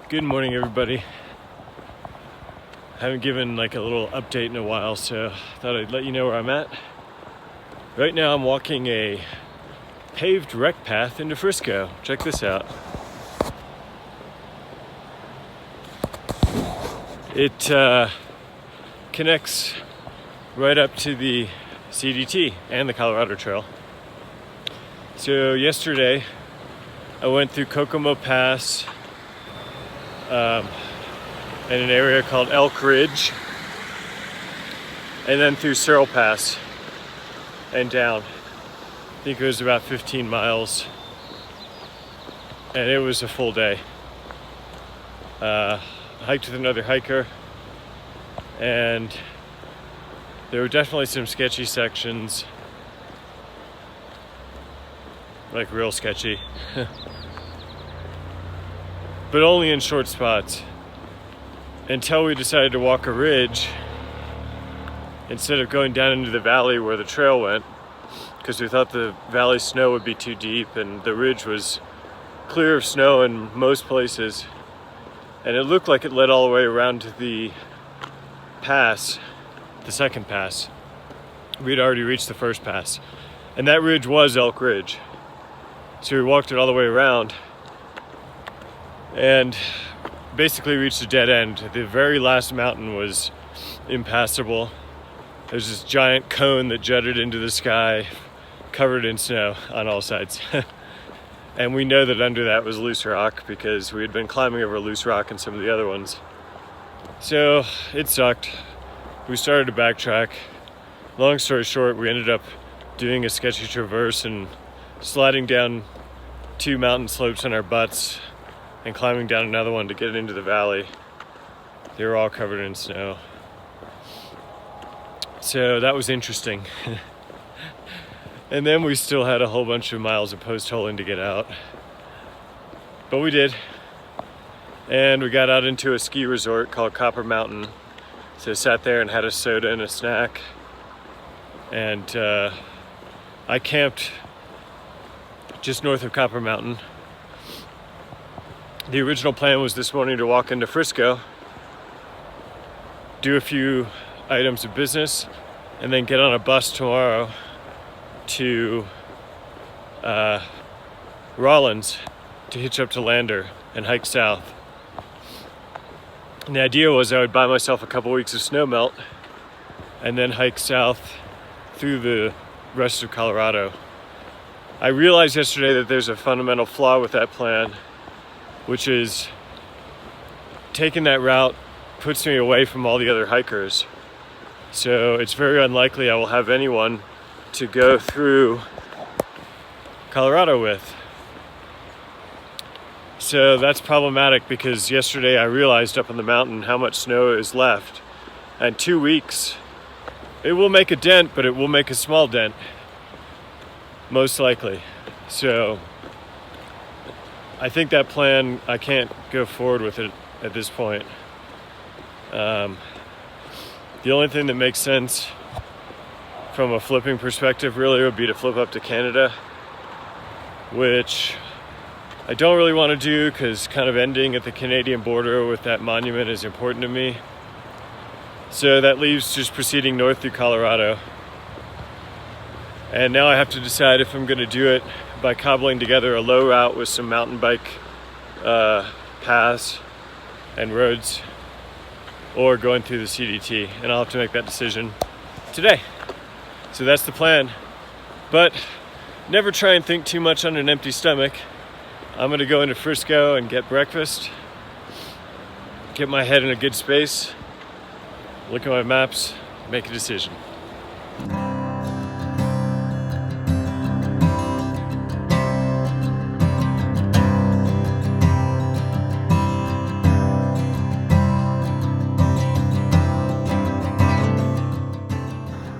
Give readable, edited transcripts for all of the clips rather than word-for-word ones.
Good morning, everybody. I haven't given like a little update in a while, so thought I'd let you know where I'm at. Right now I'm walking a paved rec path into Frisco. Check this out. It connects right up to the CDT and the Colorado Trail. So yesterday I went through Kokomo Pass in an area called Elk Ridge, and then through Searle Pass and down. I think it was about 15 miles, and it was a full day. Hiked with another hiker, and there were definitely some sketchy sections, like real sketchy, but only in short spots, until we decided to walk a ridge instead of going down into the valley where the trail went, because we thought the valley snow would be too deep and the ridge was clear of snow in most places, and it looked like it led all the way around to the pass, the second pass. We'd already reached the first pass, and that ridge was Elk Ridge. So we walked it all the way around and basically reached a dead end. The very last mountain was impassable. There's this giant cone that jutted into the sky, covered in snow on all sides. And we know that under that was loose rock because we had been climbing over loose rock in some of the other ones. So it sucked. We started to backtrack. Long story short, we ended up doing a sketchy traverse and sliding down 2 mountain slopes on our butts and climbing down another one to get into the valley. They were all covered in snow. So that was interesting. And then we still had a whole bunch of miles of post-holing to get out. But we did. And we got out into a ski resort called Copper Mountain. So I sat there and had a soda and a snack. And I camped just north of Copper Mountain. The original plan was this morning to walk into Frisco, do a few items of business, and then get on a bus tomorrow to Rollins to hitch up to Lander and hike south. And the idea was I would buy myself a couple weeks of snow melt and then hike south through the rest of Colorado. I realized yesterday that there's a fundamental flaw with that plan, which is taking that route puts me away from all the other hikers. So it's very unlikely I will have anyone to go through Colorado with. So that's problematic because yesterday I realized up on the mountain how much snow is left. And 2 weeks, it will make a dent, but it will make a small dent, most likely. So I think that plan, I can't go forward with it at this point. The only thing that makes sense from a flipping perspective really would be to flip up to Canada, which I don't really want to do because kind of ending at the Canadian border with that monument is important to me. So that leaves just proceeding north through Colorado. And now I have to decide if I'm going to do it by cobbling together a low route with some mountain bike paths and roads, or going through the CDT, and I'll have to make that decision today. So that's the plan. But never try and think too much on an empty stomach. I'm gonna go into Frisco and get breakfast, get my head in a good space, look at my maps, make a decision.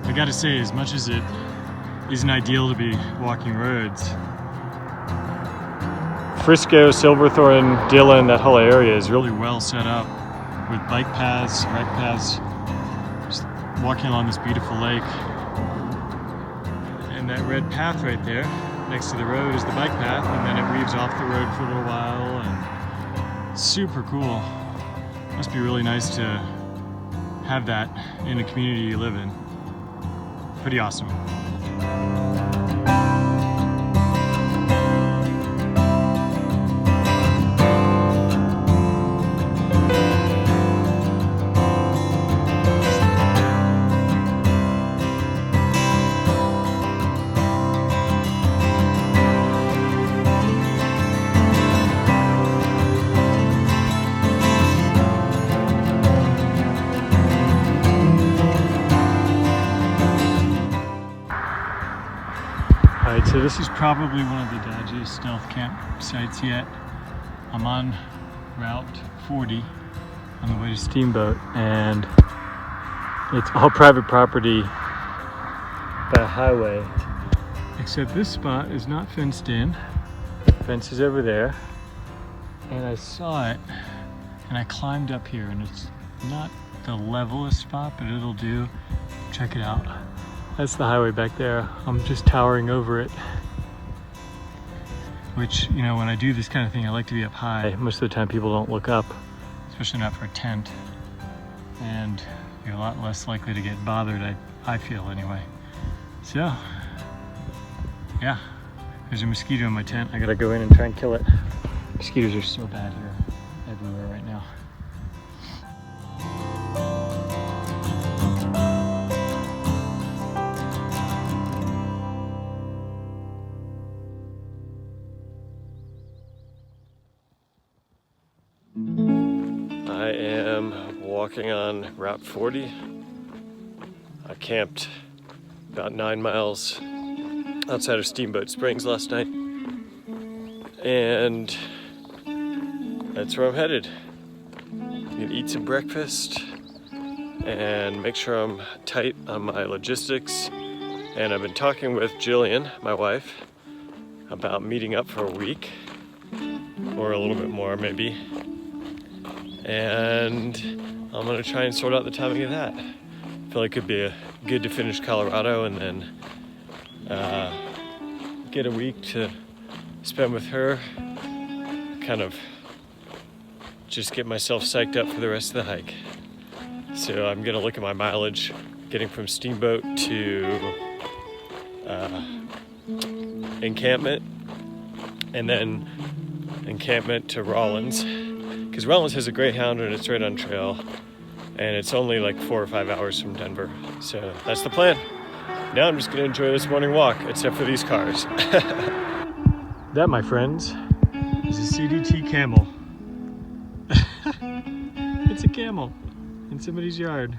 I gotta say, as much as it isn't ideal to be walking roads, Frisco, Silverthorne, Dillon, that whole area is really well set up with bike paths, rec paths, just walking along this beautiful lake. And that red path right there next to the road is the bike path, and then it weaves off the road for a little while, and Super cool. Must be really nice to have that in the community you live in. Pretty awesome. Alright, so this is probably one of the dodgiest stealth campsites yet. I'm on Route 40 on the way to Steamboat, and it's all private property by highway. Except this spot is not fenced in. The fence is over there. And I saw it, and I climbed up here, and it's not the levelest spot, but it'll do. Check it out. That's the highway back there. I'm just towering over it. Which, you know, when I do this kind of thing, I like to be up high. Most of the time people don't look up, especially not for a tent. And you're a lot less likely to get bothered, I feel anyway. So, yeah, there's a mosquito in my tent. I gotta go in and try and kill it. Mosquitoes are so bad here, everywhere right now. I am walking on Route 40. I camped about 9 miles outside of Steamboat Springs last night, and that's where I'm headed. I'm gonna eat some breakfast and make sure I'm tight on my logistics. And I've been talking with Jillian, my wife, about meeting up for a week or a little bit more maybe. And I'm gonna try and sort out the timing of that. I feel like it'd be good to finish Colorado and then get a week to spend with her, kind of just get myself psyched up for the rest of the hike. So I'm gonna look at my mileage getting from Steamboat to encampment, and then encampment to Rawlins, because Rawlins has a Greyhound and it's right on trail, and it's only like 4 or 5 hours from Denver. So that's the plan. Now I'm just gonna enjoy this morning walk, except for these cars. That, my friends, is a CDT camel. It's a camel in somebody's yard.